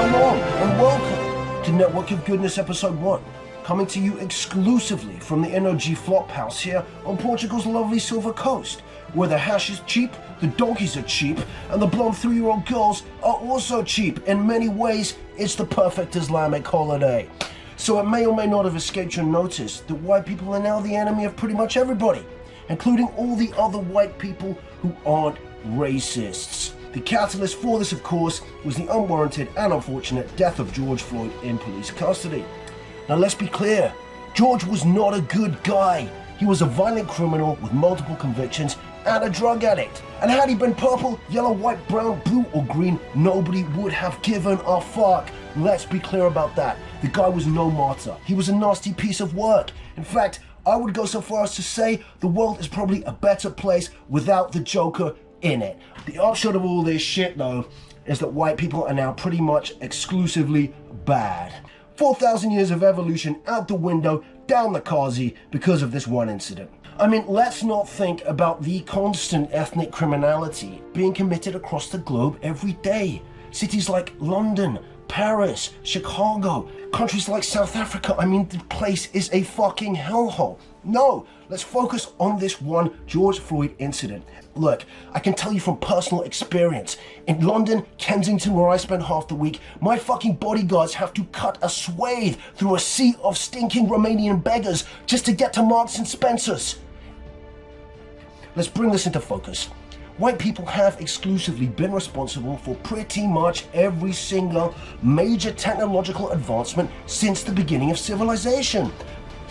Shalom and welcome to Network of Goodness Episode 1, coming to you exclusively from the NOG Flophouse here on Portugal's lovely Silver Coast, where the hash is cheap, the donkeys are cheap, and the blonde 3-year-old girls are also cheap. In many ways, it's the perfect Islamic holiday. So it may or may not have escaped your notice that white people are now the enemy of pretty much everybody, including all the other white people who aren't racists. The catalyst for this, of course, was the unwarranted and unfortunate death of George Floyd in police custody. Now let's be clear, George was not a good guy. He was a violent criminal with multiple convictions and a drug addict. And had he been purple, yellow, white, brown, blue or green, nobody would have given a fuck. Let's be clear about that. The guy was no martyr. He was a nasty piece of work. In fact, I would go so far as to say the world is probably a better place without the Joker in it. The upshot of all this shit though is that white people are now pretty much exclusively bad. 4,000 years of evolution out the window, down the Kazi because of this one incident. I mean, let's not think about the constant ethnic criminality being committed across the globe every day. Cities like London, Paris, Chicago, countries like South Africa, I mean, the place is a fucking hellhole. No, let's focus on this one George Floyd incident. Look, I can tell you from personal experience. In London, Kensington, where I spend half the week, my fucking bodyguards have to cut a swathe through a sea of stinking Romanian beggars just to get to Marks and Spencer's. Let's bring this into focus. White people have exclusively been responsible for pretty much every single major technological advancement since the beginning of civilization.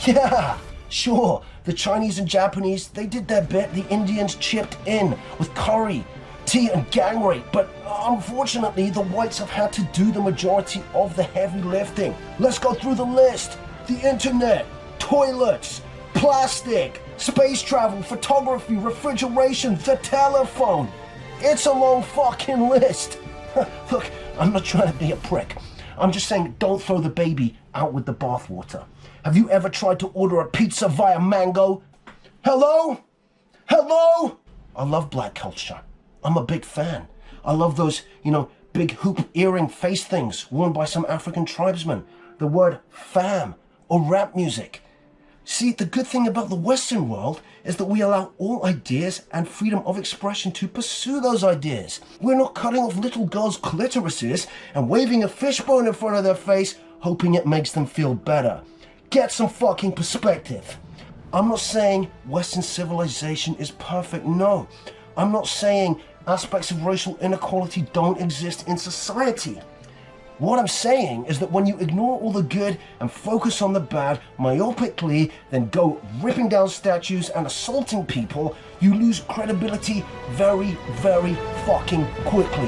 Yeah, sure, the Chinese and Japanese, they did their bit. The Indians chipped in with curry, tea and gang rape, but unfortunately the whites have had to do the majority of the heavy lifting. Let's go through the list. The internet, toilets, plastic, space travel, photography, refrigeration, the telephone. It's a long fucking list. Look, I'm not trying to be a prick. I'm just saying don't throw the baby out with the bathwater. Have you ever tried to order a pizza via Mango? Hello? Hello? I love black culture. I'm a big fan. I love those, big hoop earring face things worn by some African tribesmen. The word fam or rap music. See, the good thing about the Western world is that we allow all ideas and freedom of expression to pursue those ideas. We're not cutting off little girls' clitorises and waving a fishbone in front of their face, hoping it makes them feel better. Get some fucking perspective. I'm not saying Western civilization is perfect, no. I'm not saying aspects of racial inequality don't exist in society. What I'm saying is that when you ignore all the good and focus on the bad myopically, then go ripping down statues and assaulting people, you lose credibility very, very fucking quickly.